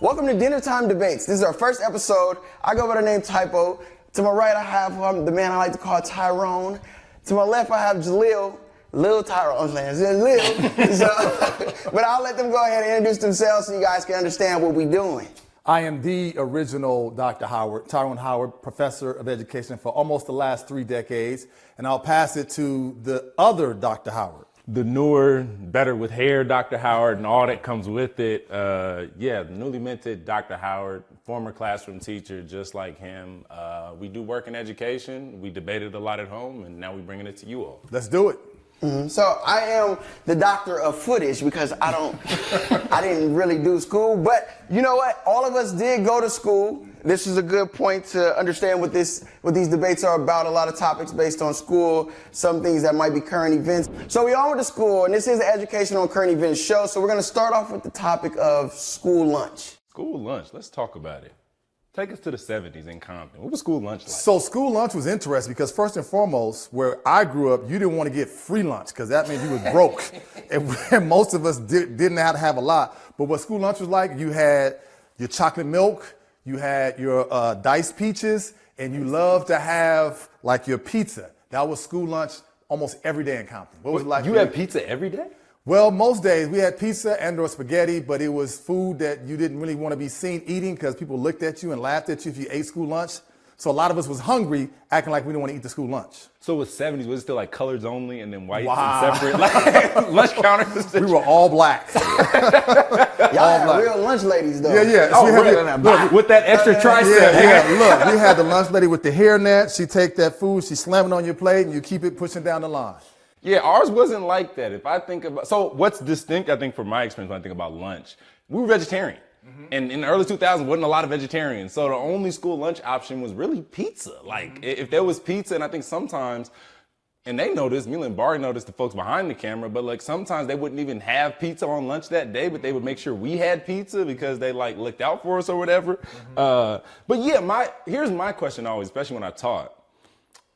Welcome to Dinner Time Debates. This is our first episode. I go by the name Typo. To my right, I have the man I like to call Tyrone. To my left, I have Jalil. Lil Tyrone, I'm saying, Jalil. But I'll let them go ahead and introduce themselves so you guys can understand what we're doing. I am the original Dr. Howard, Tyrone Howard, professor of education for almost the last 3 decades. And I'll pass it to the other Dr. Howard. The newer, better with hair Dr. Howard and all that comes with it. The newly minted Dr. Howard, former classroom teacher just like him. We do work in education. We debated a lot at home, and now we're bringing it to you all. Let's do it. Mm-hmm. So I am the doctor of footage because I didn't really do school, but you know what? All of us did go to school. This is a good point to understand what these debates are about. A lot of topics based on school, some things that might be current events. So we all went to school, and this is an educational current events show. So we're going to start off with the topic of school lunch. School lunch, let's talk about it. Take us to the 70s in Compton. What was school lunch like? So school lunch was interesting because first and foremost, where I grew up, you didn't want to get free lunch because that means you was broke. and most of us didn't have to have a lot. But what school lunch was like, you had your chocolate milk, you had your diced peaches, and you loved to have like your pizza. That was school lunch almost every day in Compton. What was it like? You had pizza every day? Well, most days we had pizza and or spaghetti, but it was food that you didn't really want to be seen eating because people looked at you and laughed at you if you ate school lunch. So a lot of us was hungry, acting like we didn't want to eat the school lunch. So it was 70s, was it still like colors only and then whites and separate like lunch counters? We were all black. Y'all had real lunch ladies though. Yeah. Oh, really? Look, with that extra tricep. Look, we had the lunch lady with the hairnet. She take that food, she slam it on your plate, and you keep it pushing down the line. Yeah, ours wasn't like that. If I think about, so what's distinct, I think, from my experience when I think about lunch, we were vegetarian. Mm-hmm. And in the early 2000s, wasn't a lot of vegetarians. So the only school lunch option was really pizza. Like, if there was pizza, and I think sometimes, and they noticed, Mila and Barry noticed the folks behind the camera, but like sometimes they wouldn't even have pizza on lunch that day, but they would make sure we had pizza because they like looked out for us or whatever. Mm-hmm. But yeah, here's my question always, especially when I taught.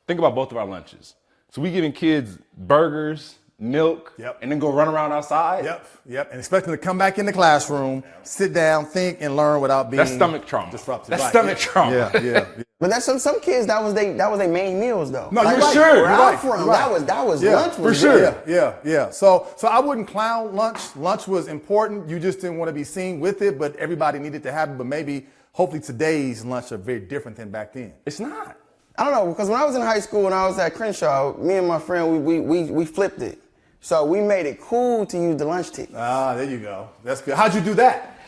Think about both of our lunches. So we giving kids burgers, milk, and then go run around outside? Yep. And expect them to come back in the classroom, sit down, think, and learn without being That's stomach trauma. disrupted. That's stomach trauma. Yeah. But that's some kids that was their main meals though. No, like, you're sure. Where I'm from, that was lunch for was sure. good. Yeah. So I wouldn't clown lunch. Lunch was important. You just didn't want to be seen with it, but everybody needed to have it. But maybe, hopefully, today's lunch are very different than back then. It's not. I don't know, because when I was in high school and I was at Crenshaw, me and my friend, we flipped it. So we made it cool to use the lunch ticket. Ah, there you go. That's good. How'd you do that?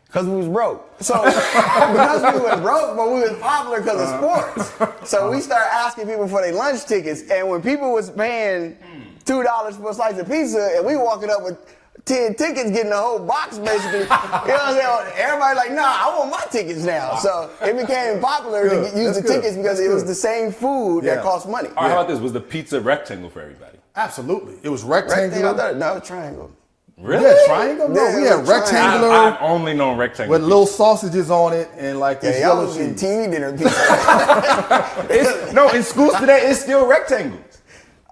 Because we was broke. So because we were broke, but we was popular because of sports. So we started asking people for their lunch tickets. And when people was paying $2 for a slice of pizza and we walking up with 10 tickets, getting the whole box basically. You know what I'm saying? Everybody like, nah, I want my tickets now. So it became popular to use the tickets because it was the same food that cost money. All right, how about this? Was the pizza rectangle for everybody? Absolutely. It was rectangular. No, it was triangle. Really? Yeah, triangle? No, we had rectangular. I've only known rectangle with little sausages on it and like this y'all yellow was getting cheese. TV dinner pizza. No, in schools today, it's still rectangles.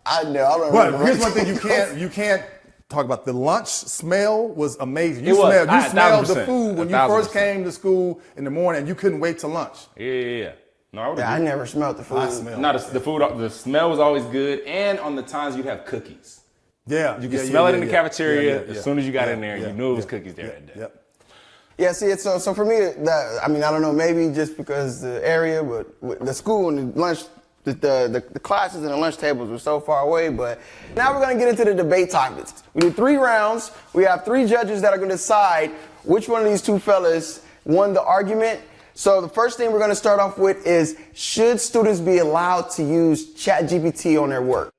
I know. I don't But remember. here's one thing you can't talk about. The lunch smell was amazing. You It was. smelled the 1,000%. food when you first came to school in the morning and you couldn't wait till lunch. Yeah. No, I never smelled the food. I smelled No, the food, the smell was always good. And on the times you'd have cookies. Yeah. You could smell it in the cafeteria as soon as you got in there. You knew it was cookies there that day. Yep. Yeah, see, so for me, I don't know, maybe just because the area, but the school and the lunch, the classes and the lunch tables were so far away. But now we're going to get into the debate topics. We do 3 rounds. We have 3 judges that are going to decide which one of these 2 fellas won the argument. So the first thing we're going to start off with is, should students be allowed to use ChatGPT on their work?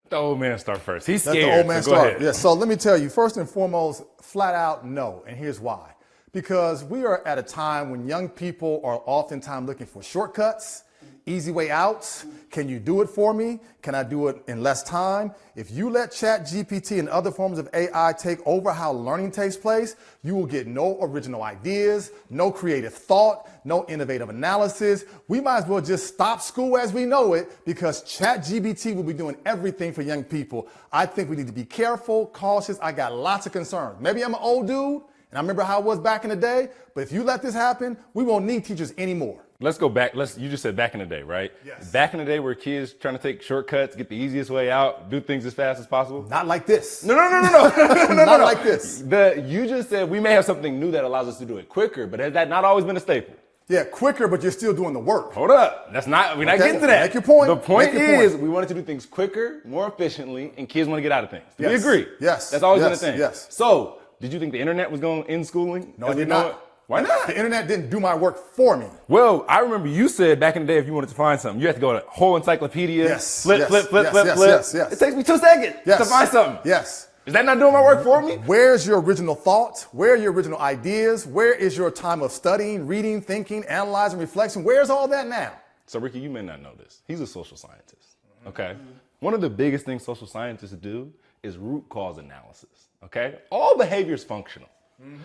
The old man start first. He's scared. Let the old man so go start. ahead. Yeah, so let me tell you, first and foremost, flat out no, and here's why. Because we are at a time when young people are oftentimes looking for shortcuts, easy way outs. Can you do it for me? Can I do it in less time? If you let ChatGPT and other forms of AI take over how learning takes place, you will get no original ideas, no creative thought, no innovative analysis. We might as well just stop school as we know it because ChatGPT will be doing everything for young people. I think we need to be careful, cautious. I got lots of concerns. Maybe I'm an old dude And I remember how it was back in the day, but if you let this happen, we won't need teachers anymore. Let's go back. You just said back in the day, right? Yes. Back in the day where kids trying to take shortcuts, get the easiest way out, do things as fast as possible. Not like this. No. Not like this. You just said we may have something new that allows us to do it quicker, but has that not always been a staple? Yeah, quicker, but you're still doing the work. Hold up. We're not getting to that. Make your point. The point Make your is point. we wanted to do things quicker, more efficiently, and kids want to get out of things. Do we Yes. agree? Yes. That's always been a Yes. thing. Yes. So, did you think the internet was going to end schooling? No, I did not. Why not? The internet didn't do my work for me. Well, I remember you said back in the day if you wanted to find something, you had to go to a whole encyclopedia, Yes. flip. Yes. It takes me 2 seconds Yes. to find something. Yes. Is that not doing my work for me? Where's your original thought? Where are your original ideas? Where is your time of studying, reading, thinking, analyzing, reflection? Where's all that now? So, Ricky, you may not know this. He's a social scientist, okay? One of the biggest things social scientists do is root cause analysis, okay? All behavior is functional.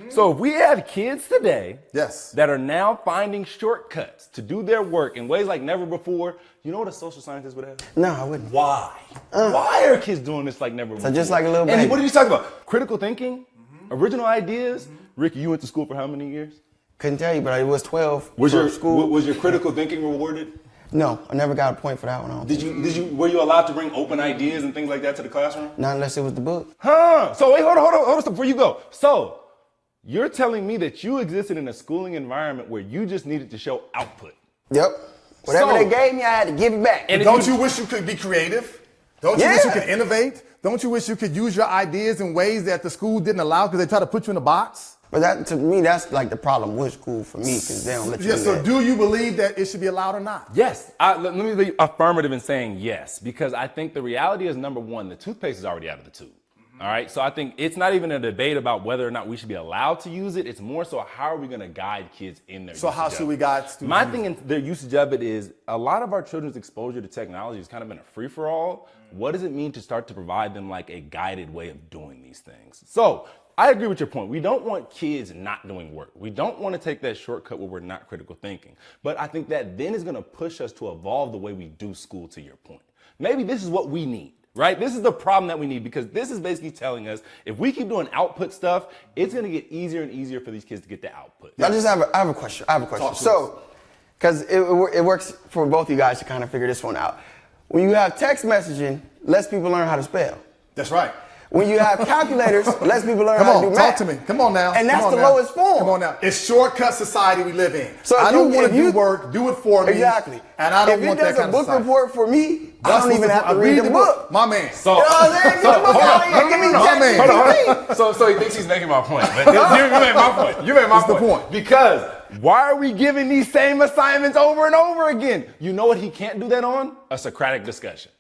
So if we have kids today Yes. that are now finding shortcuts to do their work in ways like never before, you know what a social scientist would have? No, I wouldn't. Why? Why are kids doing this like never before? just like a little And baby. what did you talk about? Critical thinking? Original ideas? Ricky, you went to school for how many years? Couldn't tell you, but I was 12 Was for your school. was your critical thinking rewarded? No, I never got a point for that one. I don't think. Were you allowed to bring open ideas and things like that to the classroom? Not unless it was the book. Huh? So wait, hold on, before you go. So you're telling me that you existed in a schooling environment where you just needed to show output. Yep. Whatever So- they gave me, I had to give it back. And if Don't you wish you could be creative? Don't you wish you could innovate? Don't you wish you could use your ideas in ways that the school didn't allow because they try to put you in a box? But that, to me, that's like the problem with school for me, because they don't let you Yeah, do so that. do you believe that it should be allowed or not? Yes, let me be affirmative in saying yes, because I think the reality is, number one, the toothpaste is already out of the tube. All right, so I think it's not even a debate about whether or not we should be allowed to use it. It's more so how are we going to guide kids in their So usage how of should it. we guide students? My thing in their usage of it is a lot of our children's exposure to technology has kind of been a free-for-all. What does it mean to start to provide them like a guided way of doing these things? So I agree with your point. We don't want kids not doing work. We don't want to take that shortcut where we're not critical thinking. But I think that then is going to push us to evolve the way we do school, to your point. Maybe this is what we need. Right? This is the problem that we need, because this is basically telling us if we keep doing output stuff, it's going to get easier and easier for these kids to get the output. I have a question. So, because it works for both you guys to kind of figure this one out. When you have text messaging, less people learn how to spell. That's right. When you have calculators, less people learn Come how on, to do talk math. to me. Come on now. And that's Come on the now. lowest form. Come on now. It's shortcut society we live in. So I don't want if to do work, do it for me. Exactly. And I don't if want it that does kind a of book society. report for me, I don't even have to read the book. My man. So, You know what I'm saying? Get the book out of here. Give me my man. ChatGPT. So he thinks he's making my point. But you made my point. You made my What's the point. point? Because why are we giving these same assignments over and over again? You know what he can't do that on? A Socratic discussion,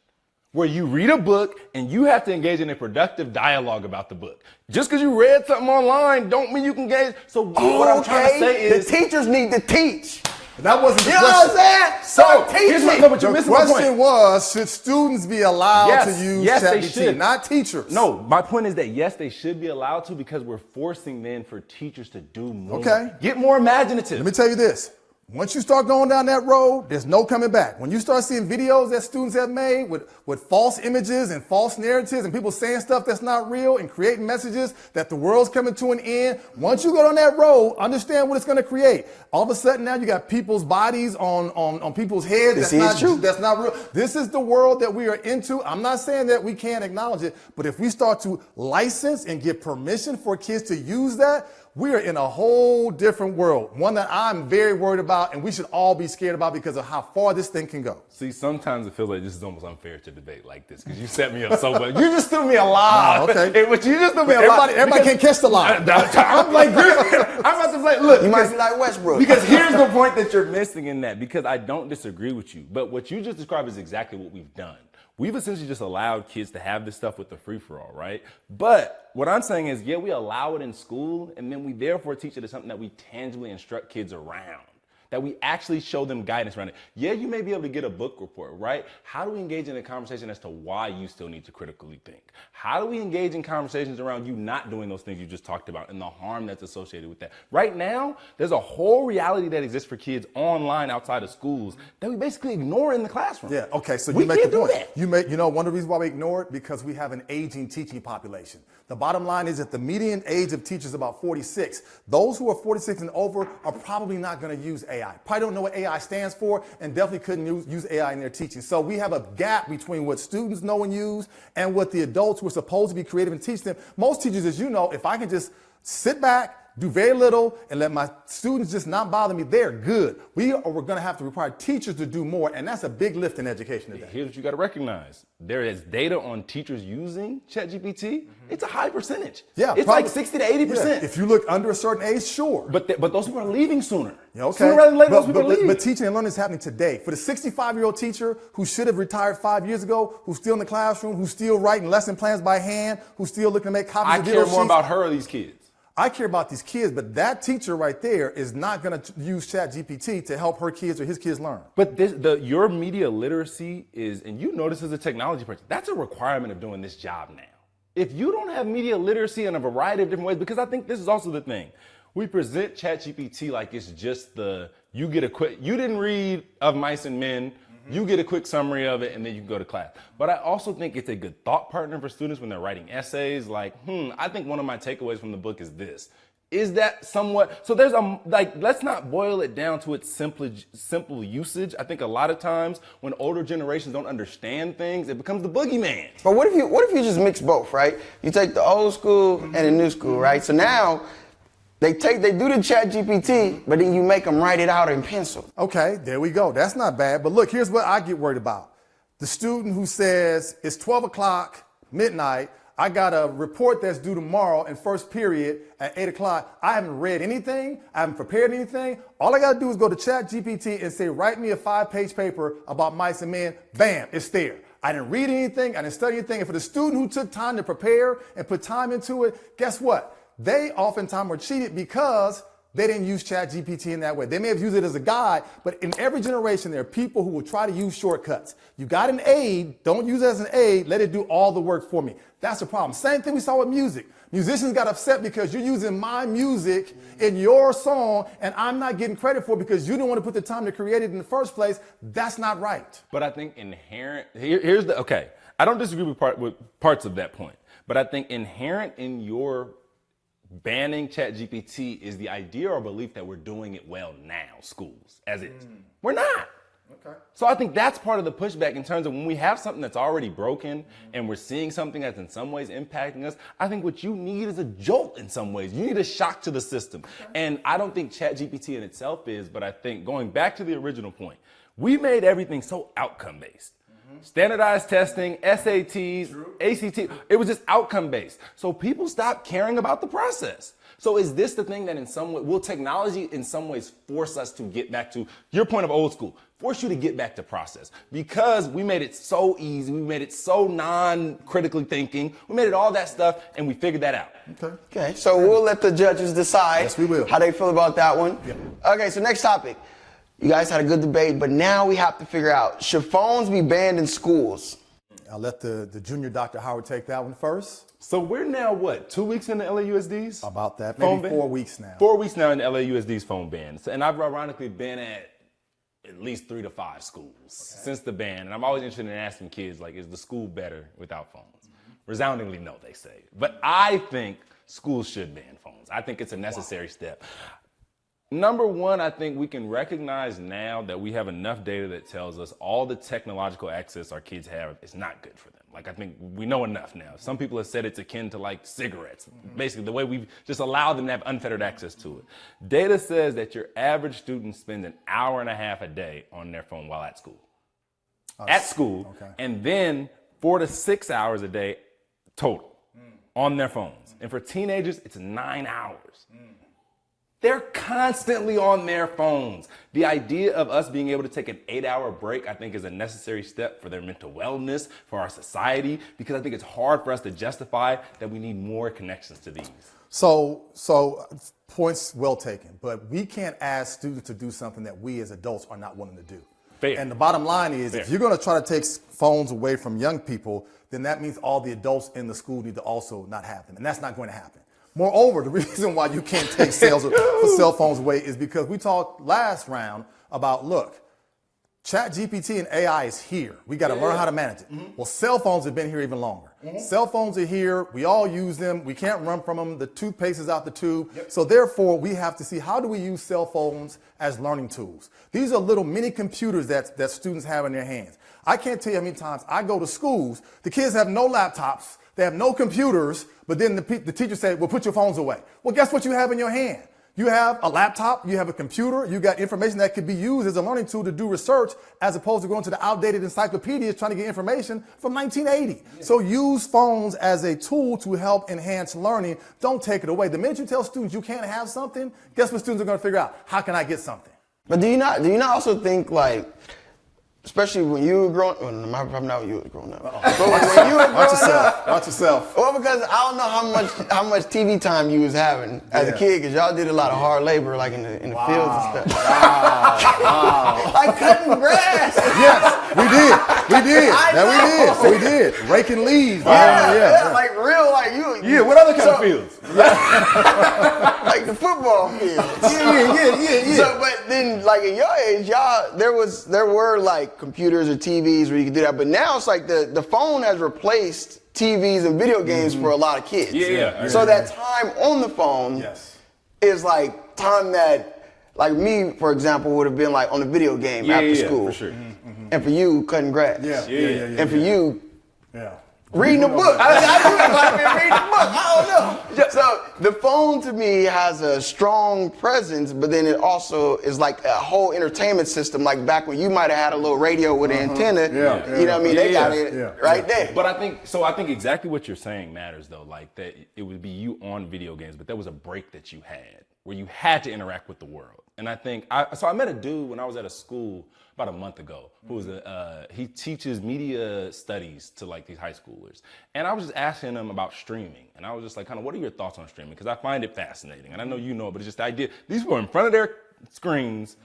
where you read a book and you have to engage in a productive dialogue about the book. Just because you read something online don't mean you can engage. So what I'm trying to say is the teachers need to teach. That wasn't the You know question. what I'm saying? So, teach here's me. no, but you're The missing my question point. was, should students be allowed Yes, to use yes, they ChatGPT, should. not teachers? No, my point is that yes, they should be allowed to, because we're forcing then for teachers to do more. Okay. Get more imaginative. Let me tell you this. Once you start going down that road, there's no coming back. When you start seeing videos that students have made with false images and false narratives and people saying stuff that's not real and creating messages that the world's coming to an end, once you go down that road, understand what it's going to create. All of a sudden now you got people's bodies on people's heads. That's not real. This is the world that we are into. I'm not saying that we can't acknowledge it, but if we start to license and give permission for kids to use that, we are in a whole different world, one that I'm very worried about and we should all be scared about because of how far this thing can go. See, sometimes it feels like this is almost unfair to debate like this, because you set me up so much. You just threw me a lot. Nah, okay. But you just threw me a lot. Everybody can't catch the lie. I'm like, I'm about to play. Look, You might be like Westbrook. because here's the point that you're missing in that, because I don't disagree with you, but what you just described is exactly what we've done. We've essentially just allowed kids to have this stuff with the free-for-all, right? But what I'm saying is, yeah, we allow it in school, and then we therefore teach it as something that we tangibly instruct kids around. that we actually show them guidance around it. Yeah, you may be able to get a book report, right? How do we engage in a conversation as to why you still need to critically think? How do we engage in conversations around you not doing those things you just talked about and the harm that's associated with that? Right now, there's a whole reality that exists for kids online outside of schools that we basically ignore in the classroom. Yeah, okay, so we you make can't the point. do that. You know, one of the reasons why we ignore it, because we have an aging teaching population. The bottom line is that the median age of teachers is about 46. Those who are 46 and over are probably not going to use AI. Probably don't know what AI stands for and definitely couldn't use AI in their teaching. So we have a gap between what students know and use and what the adults who are supposed to be creative and teach them. Most teachers, as you know, if I can just sit back, do very little, and let my students just not bother me, they're good. We're going to have to require teachers to do more, and that's a big lift in education today. Here's what you got to recognize. There is data on teachers using ChatGPT. It's a high percentage. Yeah, it's probably, like 60 to 80%. Yeah, if you look under a certain age, sure. But those people are leaving sooner. Yeah, okay. Sooner rather than later, those people are leaving. But teaching and learning is happening today. For the 65-year-old teacher who should have retired 5 years ago, who's still in the classroom, who's still writing lesson plans by hand, who's still looking to make copies I of video care more sheets. about her or these kids. I care about these kids, but that teacher right there is not going to use ChatGPT to help her kids or his kids learn. But your media literacy is, and you know this as a technology person, that's a requirement of doing this job now. If you don't have media literacy in a variety of different ways, because I think this is also the thing, we present ChatGPT like it's just you didn't read Of Mice and Men, you get a quick summary of it, and then you can go to class. But I also think it's a good thought partner for students when they're writing essays. Like, I think one of my takeaways from the book is this. Is that somewhat, so there's let's not boil it down to its simple usage. I think a lot of times when older generations don't understand things, it becomes the boogeyman. But what if you just mix both, right? You take the old school and the new school, right? So now they do the ChatGPT, but then you make them write it out in pencil. Okay, there we go. That's not bad. But look, here's what I get worried about. The student who says, it's 12 o'clock, midnight, I got a report that's due tomorrow in first period at 8 o'clock. I haven't read anything. I haven't prepared anything. All I got to do is go to ChatGPT and say, write me a 5-page paper about mice and men. Bam, it's there. I didn't read anything. I didn't study anything. And for the student who took time to prepare and put time into it, guess what? They oftentimes were cheated because they didn't use ChatGPT in that way. They may have used it as a guide, but in every generation, there are people who will try to use shortcuts. You got an aid, don't use it as an aid, let it do all the work for me. That's the problem. Same thing we saw with music. Musicians got upset because you're using my music in your song, and I'm not getting credit for it because you didn't want to put the time to create it in the first place. That's not right. But I think I don't disagree with parts of that point, but I think inherent in your banning ChatGPT is the idea or belief that we're doing it well now, schools, as is. We're not. Okay. So I think that's part of the pushback in terms of when we have something that's already broken and we're seeing something that's in some ways impacting us. I think what you need is a jolt in some ways. You need a shock to the system. Okay. And I don't think ChatGPT in itself is, but I think going back to the original point, we made everything so outcome-based. Standardized testing, SATs, ACT, it was just outcome based. So people stopped caring about the process. So is this the thing that in some way, will technology in some ways force us to get back to your point of old school, force you to get back to process? Because we made it so easy, we made it so non-critically thinking, we made it all that stuff and we figured that out. Okay, so we'll let the judges decide Yes, we will. how they feel about that one. Yep. Okay, so next topic. You guys had a good debate, but now we have to figure out, should phones be banned in schools? I'll let the junior Dr. Howard take that one first. So we're now, 2 weeks in the LAUSD's? About that, phone maybe ban? 4 weeks now. 4 weeks now in the LAUSD's phone ban. And I've ironically been at least 3 to 5 schools since the ban. And I'm always interested in asking kids, is the school better without phones? Resoundingly no, they say. But I think schools should ban phones. I think it's a necessary step. Number one, I think we can recognize now that we have enough data that tells us all the technological access our kids have is not good for them. I think we know enough now. Some people have said it's akin to cigarettes. Basically, the way we've just allowed them to have unfettered access to it. Data says that your average student spends an hour and a half a day on their phone while at school. Okay. And then 4 to 6 hours a day total on their phones. And for teenagers, it's 9 hours. They're constantly on their phones. The idea of us being able to take an 8-hour break, I think, is a necessary step for their mental wellness, for our society, because I think it's hard for us to justify that we need more connections to these. So points well taken, but we can't ask students to do something that we as adults are not willing to do. Fair. And the bottom line is, if you're going to try to take phones away from young people, then that means all the adults in the school need to also not have them, and that's not going to happen. Moreover, the reason why you can't take cell phones away is because we talked last round about, look, ChatGPT and AI is here. We got to learn how to manage it. Well, cell phones have been here even longer. Cell phones are here. We all use them. We can't run from them. The toothpaste is out the tube. So therefore, we have to see, how do we use cell phones as learning tools? These are little mini computers that students have in their hands. I can't tell you how many times I go to schools, the kids have no laptops, they have no computers, but then the teacher said, well, put your phones away. Well, guess what you have in your hand? You have a laptop, you have a computer, you got information that could be used as a learning tool to do research, as opposed to going to the outdated encyclopedias trying to get information from 1980. So use phones as a tool to help enhance learning. Don't take it away. The minute you tell students you can't have something, guess what students are going to figure out? How can I get something? But do you not also think, like, especially when you were growing, well, probably not when you were growing up. But when you were growing up, Watch yourself. well, because I don't know how much TV time you was having as a kid, because y'all did a lot of hard labor, like in the fields and stuff. Like cutting grass. Yes, we did. We did. Raking leaves. Like real, like you. Yeah, what other kind of fields? Like the football field. Yeah. So, but then, like at your age, y'all, there were like computers or TVs where you could do that. But now it's like the phone has replaced TVs and video games for a lot of kids. Yeah. So that time on the phone is like time that, like me, for example, would have been like on a video game after school. For sure. And for you, cutting grass. And for you, reading a book. I do it like me reading a book. I don't know. So the phone to me has a strong presence, but then it also is like a whole entertainment system. Like back when you might have had a little radio with an antenna. You know what I mean? They got it right there. But I think exactly what you're saying matters, though. Like that it would be you on video games, but there was a break that you had where you had to interact with the world. And I think I met a dude when I was at a school about a month ago who was he teaches media studies to like these high schoolers, and I was just asking him about streaming, and I was just like, kind of, what are your thoughts on streaming? Because I find it fascinating, and I know you know it, but it's just the idea these people are in front of their screens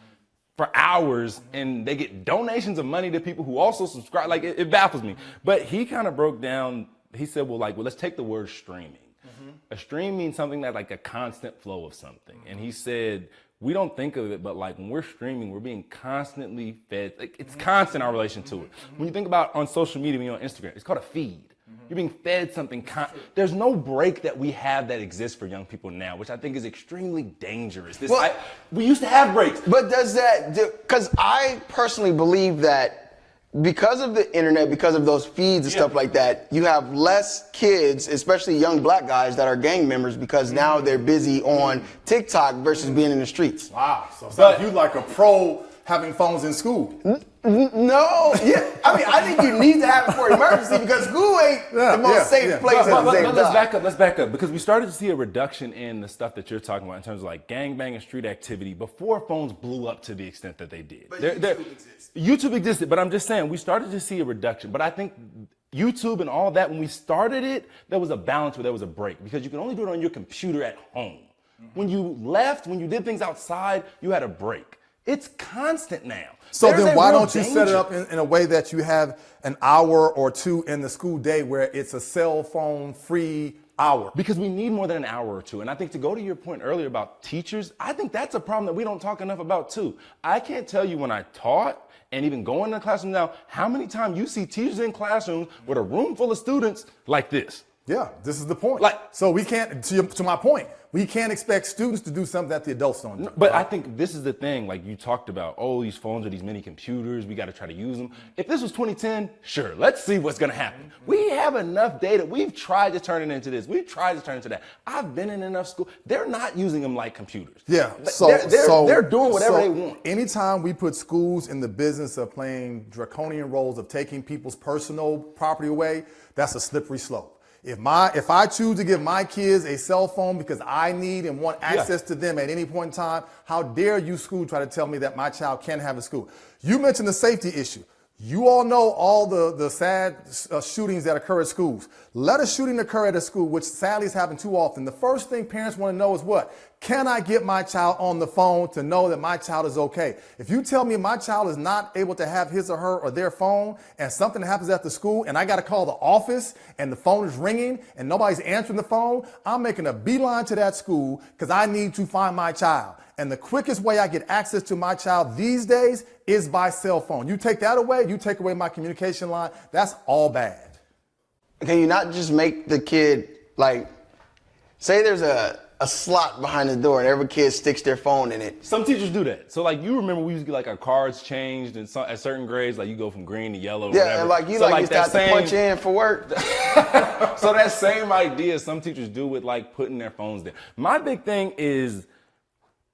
for hours, and they get donations of money to people who also subscribe. Like it baffles me. But he kind of broke down. He said, well, let's take the word streaming. A stream means something that's like a constant flow of something, and he said, we don't think of it, but like when we're streaming, we're being constantly fed. Like, it's constant, our relation to it. When you think about on social media, when you're on Instagram, it's called a feed. You're being fed something. There's no break that we have that exists for young people now, which I think is extremely dangerous. We used to have breaks. But does that, because I personally believe that because of the internet, because of those feeds and stuff like that, you have less kids, especially young black guys, that are gang members because now they're busy on TikTok versus being in the streets. Wow. So you like a pro having phones in school? No. Yeah. I mean, I think you need to have it for emergency because school ain't the most safe place at the same time. Let's back up because we started to see a reduction in the stuff that you're talking about in terms of like gangbang and street activity before phones blew up to the extent that they did. But YouTube exists. YouTube existed, but I'm just saying we started to see a reduction. But I think YouTube and all that, when we started it, there was a balance where there was a break because you can only do it on your computer at home. When you left, when you did things outside, you had a break. It's constant now. So then why don't you set it up in a way that you have an hour or two in the school day where it's a cell phone free hour? Because we need more than an hour or two. And I think to go to your point earlier about teachers, I think that's a problem that we don't talk enough about too. I can't tell you when I taught and even going in the classroom now, how many times you see teachers in classrooms with a room full of students like this. Yeah, this is the point. So we can't, to my point, we can't expect students to do something that the adults don't do. But I think this is the thing, like you talked about, these phones are these mini computers, we got to try to use them. If this was 2010, sure, let's see what's going to happen. We have enough data. We've tried to turn it into this. We've tried to turn it into that. I've been in enough school. They're not using them like computers. Yeah, they're doing whatever they want. Anytime we put schools in the business of playing draconian roles of taking people's personal property away, that's a slippery slope. If I choose to give my kids a cell phone because I need and want access to them at any point in time, how dare you, school, try to tell me that my child can't have a school? You mentioned the safety issue. You all know all the sad shootings that occur at schools. Let a shooting occur at a school, which sadly has happened too often. The first thing parents want to know is what? Can I get my child on the phone to know that my child is okay? If you tell me my child is not able to have his or her or their phone and something happens at the school and I got to call the office and the phone is ringing and nobody's answering the phone, I'm making a beeline to that school because I need to find my child. And the quickest way I get access to my child these days is by cell phone. You take that away, you take away my communication line, that's all bad. Can you not just make the kid, like, say there's a slot behind the door and every kid sticks their phone in it? Some teachers do that. So like you remember we used to get like our cards changed and at certain grades, like you go from green to yellow. Or Yeah, whatever. and like you so like you start to punch in for work. So that same idea some teachers do with like putting their phones there. My big thing is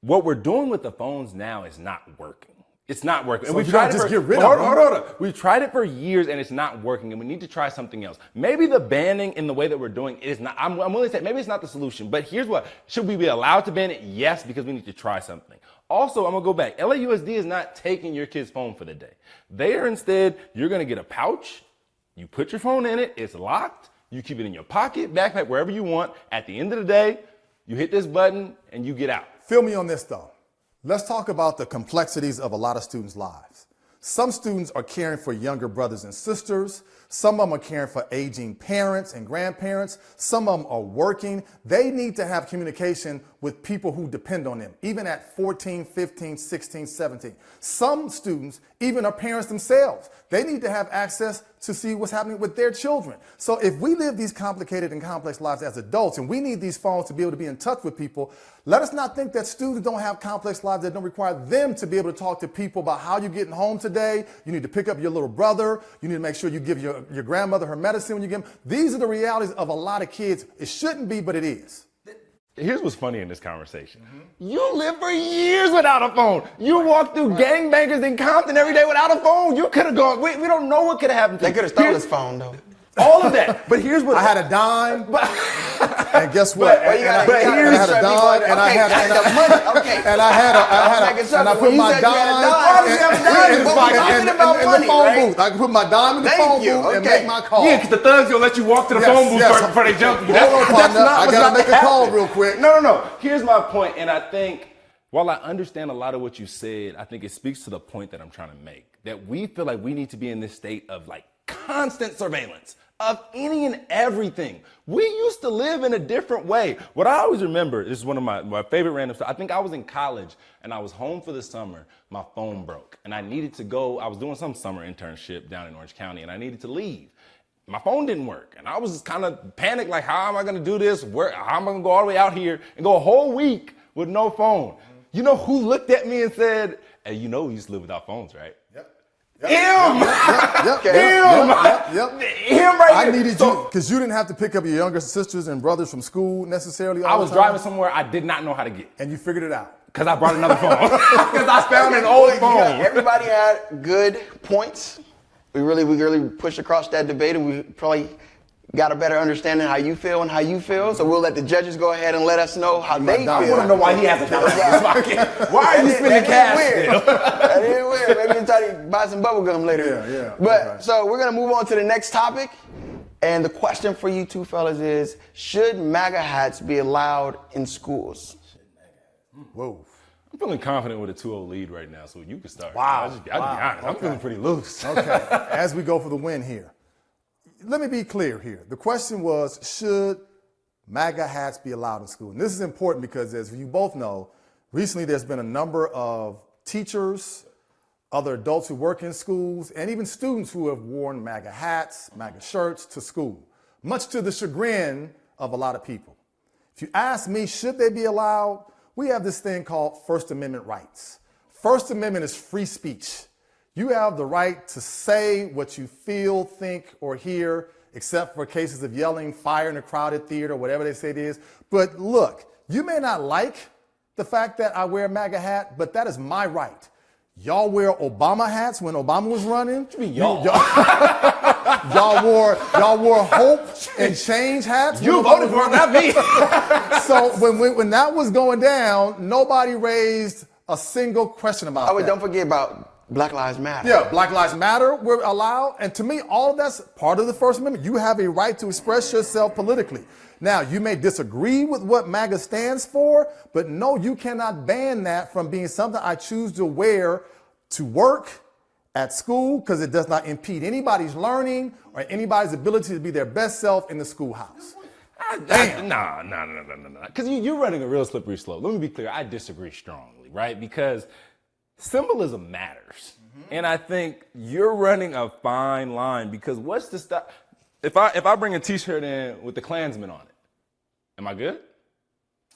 what we're doing with the phones now is not working. It's not working. So and we you don't tried just it get rid of them. Hold on. We've tried it for years and it's not working, and we need to try something else. Maybe the banning in the way that we're doing it is not. I'm willing to say maybe it's not the solution. But here's what: should we be allowed to ban it? Yes, because we need to try something. Also, I'm gonna go back. LAUSD is not taking your kid's phone for the day. They are instead. You're gonna get a pouch. You put your phone in it. It's locked. You keep it in your pocket, backpack, wherever you want. At the end of the day, you hit this button and you get out. Feel me on this though. Let's talk about the complexities of a lot of students' lives. Some students are caring for younger brothers and sisters. Some of them are caring for aging parents and grandparents. Some of them are working. They need to have communication with people who depend on them, even at 14, 15, 16, 17. Some students even are parents themselves. They need to have access to see what's happening with their children. So if we live these complicated and complex lives as adults and we need these phones to be able to be in touch with people, let us not think that students don't have complex lives that don't require them to be able to talk to people about how you're getting home today. You need to pick up your little brother. You need to make sure you give your grandmother her medicine when you give them. These are the realities of a lot of kids. It shouldn't be, but it is. Here's what's funny in this conversation. You lived for years without a phone. You walked through gangbangers in Compton every day without a phone. You could have gone, we don't know what could have happened to They you. could have stolen his phone though. All of that. But here's what I had a dime, and guess what? But you gotta- I had a dime, and I had the money. Okay. and I put my dime in the phone booth. I can put my dime in the phone booth and make my call. Yeah, because the thugs gonna let you walk to the phone booth first before they jump you. Hold on, partner. I gotta make a call real quick. No. Here's my point, and I think while I understand a lot of what you said, I think it speaks to the point that I'm trying to make. That we feel like we need to be in this state of like constant surveillance of any and everything. We used to live in a different way. What I always remember, this is one of my favorite random stuff. I think I was in college and I was home for the summer. My phone broke and I needed to go. I was doing some summer internship down in Orange County and I needed to leave. My phone didn't work and I was just kind of panicked, like, how am I gonna do this? How am I gonna go all the way out here and go a whole week with no phone? You know who looked at me and said, hey, you know we used to live without phones, right? Him right I here. needed you because you didn't have to pick up your younger sisters and brothers from school necessarily. I was driving somewhere I did not know how to get. and you figured it out. Because I brought another phone. Because I found an old phone. Everybody had good points. We really pushed across that debate, and we probably got a better understanding how you feel and how you feel. So we'll let the judges go ahead and let us know how they feel. I want to know why he has a dollar in his pocket. Why are you spending cash still? That is weird. Maybe you try to buy some bubble gum later. Yeah. But okay. So we're gonna move on to the next topic. And the question for you two fellas is, should MAGA hats be allowed in schools? Whoa. I'm feeling confident with a 2-0 lead right now, so you can start. Wow. I'll just be honest. I'm feeling pretty loose. Okay. As we go for the win here, let me be clear here. The question was, should MAGA hats be allowed in school? And this is important because, as you both know, recently there's been a number of teachers, other adults who work in schools, and even students who have worn MAGA hats, MAGA shirts to school, much to the chagrin of a lot of people. If you ask me, should they be allowed? We have this thing called First Amendment rights. First Amendment is free speech. You have the right to say what you feel, think, or hear, except for cases of yelling, fire in a crowded theater, whatever they say it is. But look, you may not like the fact that I wear a MAGA hat, but that is my right. Y'all wear Obama hats when Obama was running. What you mean, y'all? y'all wore hope and change hats. You voted for it, not me. So when that was going down, nobody raised a single question about Oh, wait, that. don't forget about Black Lives Matter. Yeah, Black Lives Matter were allowed. And to me, all of that's part of the First Amendment. You have a right to express yourself politically. Now, you may disagree with what MAGA stands for, but no, you cannot ban that from being something I choose to wear to work, at school, because it does not impede anybody's learning or anybody's ability to be their best self in the schoolhouse. Nah. Because you're running a real slippery slope. Let me be clear. I disagree strongly, right? Because symbolism matters. And I think you're running a fine line because what's the stuff? If I bring a T-shirt in with the Klansman on it, am I good?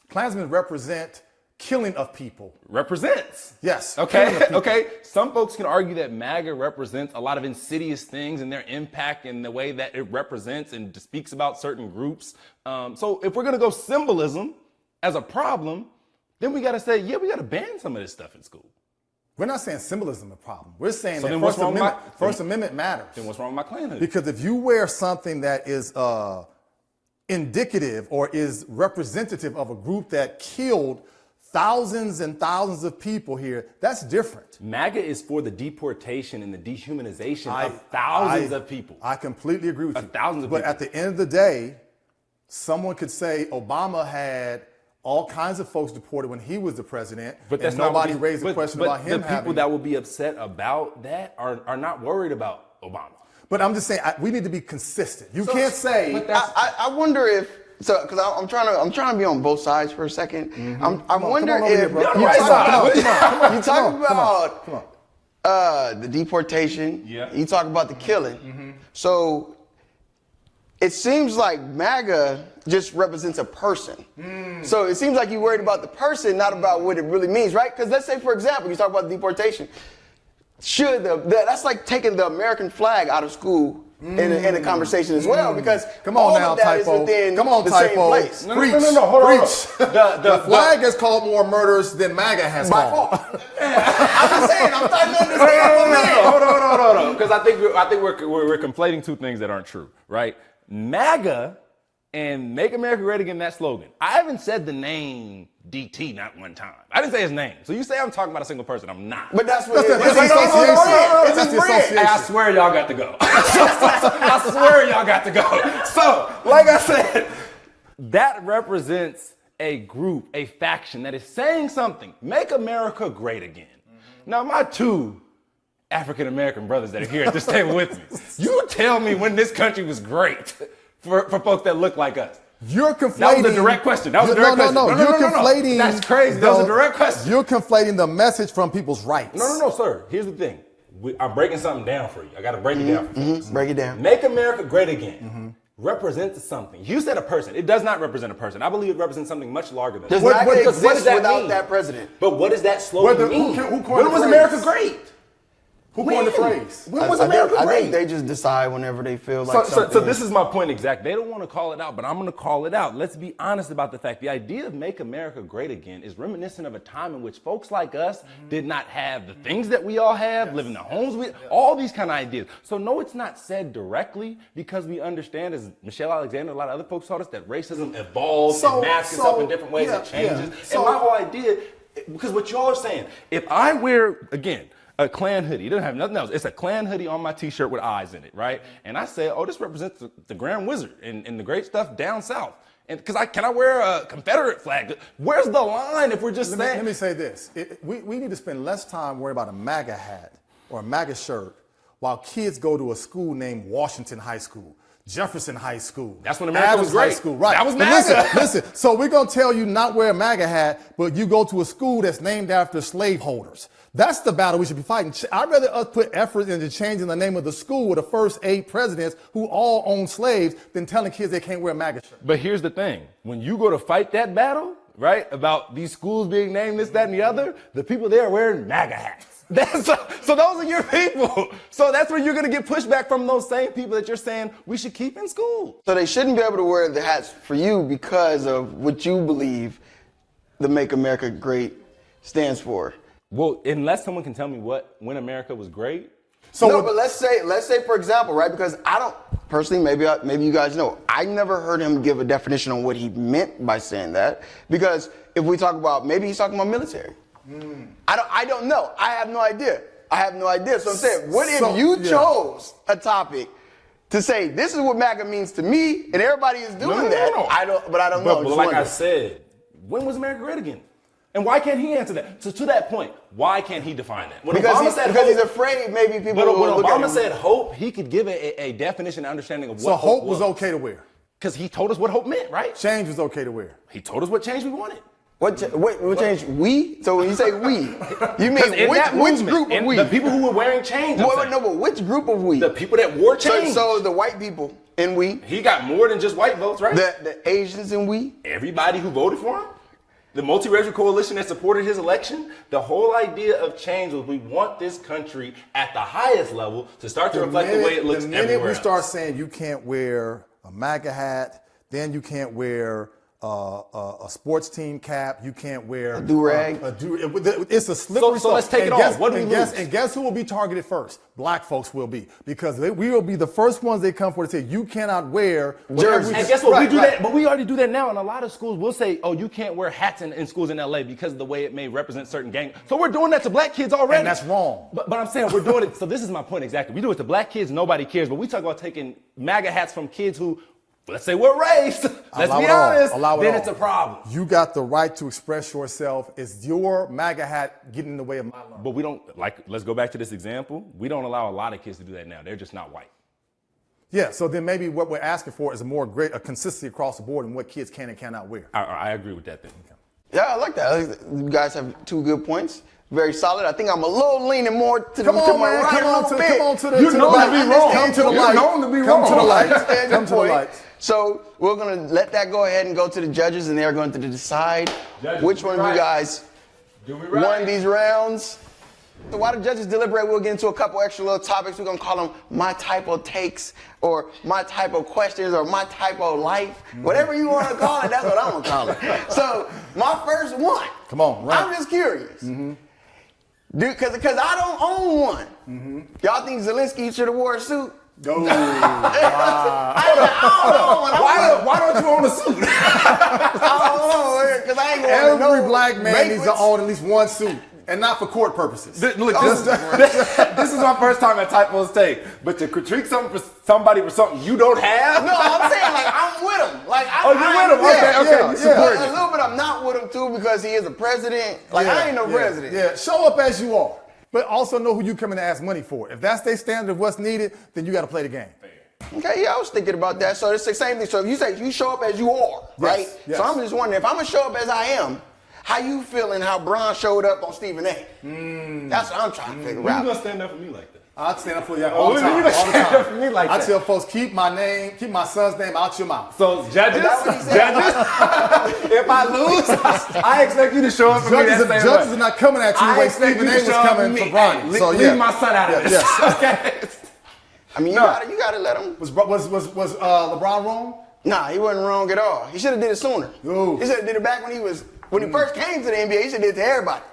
Klansmen represent killing of people. Represents. Yes. Okay. Okay. Some folks can argue that MAGA represents a lot of insidious things and their impact and the way that it represents and speaks about certain groups. So if we're going to go symbolism as a problem, then we got to say, yeah, we got to ban some of this stuff in school. We're not saying symbolism is a problem. We're saying So that then what's wrong with First Amendment matters. Then what's wrong with my Klan hoodie? Because if you wear something that is indicative or is representative of a group that killed thousands and thousands of people here, that's different. MAGA is for the deportation and the dehumanization of thousands of people. I completely agree with you. Thousands of but people. At the end of the day, someone could say Obama had all kinds of folks deported when he was the president, But that's and not nobody what raised a question about him the people having. that will be upset about that are not worried about Obama. But I'm just saying we need to be consistent. You can't say. but that's- I wonder if because I'm trying to be on both sides for a second. I wonder come on over if here, bro. you Come on, talk come on. about the deportation. Yeah. You talk about the killing. So it seems like MAGA just represents a person. So it seems like you're worried about the person, not about what it really means, right? Because let's say, for example, you talk about deportation. Should that's like taking the American flag out of school in a conversation as well, because Come on all now, of that is typo. within Come on, the same typo. place. No, hold on. Preach. The Flag has called more murders than MAGA has By called. far. I'm just saying, I'm starting to understand what man. Hold on. Because I think we're conflating two things that aren't true, right? MAGA and Make America Great Again, that slogan. I haven't said the name DT not one time. I didn't say his name. So you say I'm talking about a single person. I'm not. But that's what That's it is. the It's his association. brand. It's That's his the brand. association. I swear y'all got to go. I swear y'all got to go. So, like I said, that represents a group, a faction that is saying something. Make America great again. Now, my two African American brothers that are here at this table with me, you tell me when this country was great for folks that look like us. You're conflating. That was a direct question. That was a direct question. No. You're conflating. That's crazy. That was a direct question. You're conflating the message from people's rights. No, sir. Here's the thing. I'm breaking something down for you. I got to break it down for you. Break it down. Make America Great Again represents something. You said a person. It does not represent a person. I believe it represents something much larger than Does that. MAGA What does exist that without mean? that president? But what does that slogan mean? Who coined When the was phrase? America great? Who coined the When? phrase? When was I America think great? they just decide whenever they feel like So something. this is my point exactly. They don't want to call it out, but I'm going to call it out. Let's be honest about the fact. The idea of Make America Great Again is reminiscent of a time in which folks like us did not have the things that we all have, live in the homes all these kind of ideas. So no, it's not said directly because we understand, as Michelle Alexander, a lot of other folks taught us, that racism evolves and masks itself in different ways. It changes. So- and my whole idea, because what y'all are saying, if I wear, again, a Klan hoodie. It doesn't have nothing else. It's a Klan hoodie on my T-shirt with eyes in it, right? And I say, oh, this represents the Grand Wizard and the great stuff down south. And because can I wear a Confederate flag? Where's the line if we're just saying? Let me say this. We need to spend less time worrying about a MAGA hat or a MAGA shirt while kids go to a school named Washington High School, Jefferson High School. That's when America was Adams High great. School, right. That was But MAGA. Listen. So we're going to tell you not wear a MAGA hat, but you go to a school that's named after slaveholders. That's the battle we should be fighting. I'd rather us put effort into changing the name of the school with the first 8 presidents who all owned slaves than telling kids they can't wear a MAGA shirt. But here's the thing. When you go to fight that battle, right, about these schools being named this, that, and the other, the people there are wearing MAGA hats. So those are your people. So that's where you're going to get pushback from those same people that you're saying we should keep in school. So they shouldn't be able to wear the hats for you because of what you believe the Make America Great stands for. Well, unless someone can tell me when America was great, So no, but let's say for example, right? Because I don't personally, maybe you guys know, I never heard him give a definition on what he meant by saying that. Because if we talk about, maybe he's talking about military. I don't know. I have no idea. So I'm saying, what if you chose a topic to say this is what MAGA means to me, and everybody is doing that? No. I don't know. But like I said, when was America great again? And why can't he answer that? So to that point, why can't he define that? Because he's afraid maybe people But will when look at Obama him. said hope, he could give a definition and understanding of what So hope was was okay to wear. Because he told us what hope meant, right? Change was okay to wear. He told us what change we wanted. What change? We? So when you say we, you mean In which that movement, group of and we? the people who were wearing change. I'm saying. No, but which group of we? The people that wore change. So the white people in we, He got more than just white votes, right? the Asians in we. Everybody who voted for him, the multiracial coalition that supported his election, the whole idea of change was we want this country at the highest level to start to reflect the way it looks The minute everywhere we start else. saying you can't wear a MAGA hat, then you can't wear a sports team cap, you can't wear A do-rag. It's a slippery So let's take and it guess, off. What do we and guess, lose? and guess who will be targeted first? Black folks will be, because we will be the first ones they come for to say you cannot wear Jerseys. And guess what? Right, we do right. that, but we already do that now. And a lot of schools will say, "Oh, you can't wear hats in schools in LA because of the way it may represent certain gang." So we're doing that to black kids already. And that's wrong. But I'm saying we're doing it. So this is my point exactly. We do it to black kids. Nobody cares. But we talk about taking MAGA hats from kids who, let's say, we're raised. Let's Allow be it all. honest. Allow it Then all. it's a problem. You got the right to express yourself. Is your MAGA hat getting in the way of my learning? But we don't let's go back to this example. We don't allow a lot of kids to do that now. They're just not white. Yeah, so then maybe what we're asking for is a consistency across the board in what kids can and cannot wear. I agree with that thing. Yeah, I like that. You guys have two good points. Very solid. I think I'm a little leaning more to Come the on, my man. right Come on a to little bit. the You know light. to be wrong. Come to the You're light. known to be Come wrong. to the light. I understand your Come to the point. light. So we're gonna let that go ahead and go to the judges, and they're going to decide which one of you guys won these rounds. So while the judges deliberate, we'll get into a couple extra little topics. We're gonna call them my type of takes, or my type of questions, or my type of life. Whatever you want to call it, that's what I'm gonna call it. So my first one. Come on, right. I'm just curious. Dude, because I don't own one. Y'all think Zelensky should have wore a suit? Oh, Why don't you own a suit? I don't know, because I ain't going to every no black man needs to banquets. own at least one suit, and not for court purposes. Look, this is my first time at Typo's Take, but to critique something for somebody for something you don't have? No, I'm saying like I'm with him. Like Oh, you with him? Okay, you support A it. little bit I'm not with him too because he is a president. Like I ain't no president. Yeah, show up as you are, but also know who you coming to ask money for. If that's their standard of what's needed, then you got to play the game. Okay, yeah, I was thinking about that. So it's the same thing. So if you say you show up as you are, right? yes. So I'm just wondering if I'm gonna show up as I am, how you feeling how Bron showed up on Stephen A? That's what I'm trying to figure When you out. gonna stand up for me like that? I'll stand up for you all the when time. you gonna All the stand time. up for me like I that? tell folks, keep my son's name out your mouth. So judges, Is that what he said? if I lose, I expect you to show up for me that same Judges way. are not coming at you the I way expect Stephen you A to was show up coming for for me. Bronny. Hey, So leave my son out of this. Yes. Okay. I mean, you gotta let him. Was LeBron wrong? Nah, he wasn't wrong at all. He should have did it sooner. Ooh. He should have did it back when he first came to the NBA. He should have did it to everybody.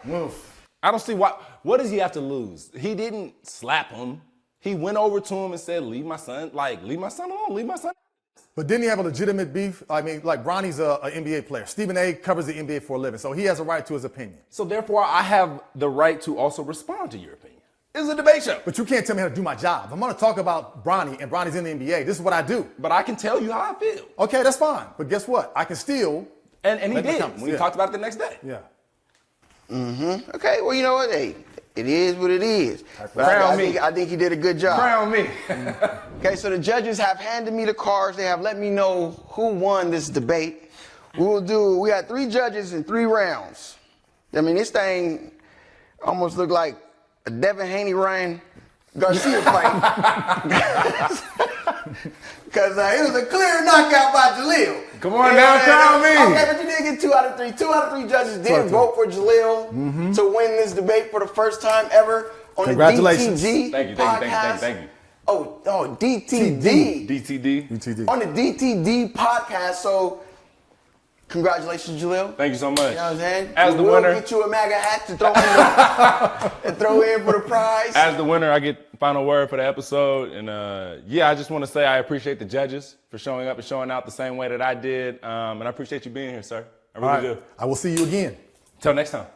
I don't see why. What does he have to lose? He didn't slap him. He went over to him and said, leave my son alone, leave my son. But didn't he have a legitimate beef? I mean, like Bronny's an NBA player. Stephen A covers the NBA for a living, so he has a right to his opinion. So therefore, I have the right to also respond to your opinion. It's a debate show. But you can't tell me how to do my job. I'm going to talk about Bronny, and Bronny's in the NBA. This is what I do. But I can tell you how I feel. Okay, that's fine. But guess what? I can still. And he Make the did comments, when he yeah. talked about it the next day. Yeah. Okay, well, you know what? Hey, it is what it is. But I think he did a good job. Crown me. Okay, so the judges have handed me the cards. They have let me know who won this debate. We had 3 judges in 3 rounds. I mean, this thing almost looked like a Devin Haney Ryan Garcia fight. Because it was a clear knockout by Jaleel. Come on now, crown me. Okay, but you did get 2 out of 3. 2 out of 3 judges did vote for Jaleel to win this debate for the first time ever on the Congratulations. DTG Thank you. podcast. Oh, DTD. DTD. UTD. On the DTD podcast. So Congratulations, Jaleel. Thank you so much. You know what I'm saying? As the we'll winner, get you a MAGA hat to throw in for the prize. As the winner, I get final word for the episode. And yeah, I just want to say I appreciate the judges for showing up and showing out the same way that I did. And I appreciate you being here, sir. I really do. I will see you again. Till next time.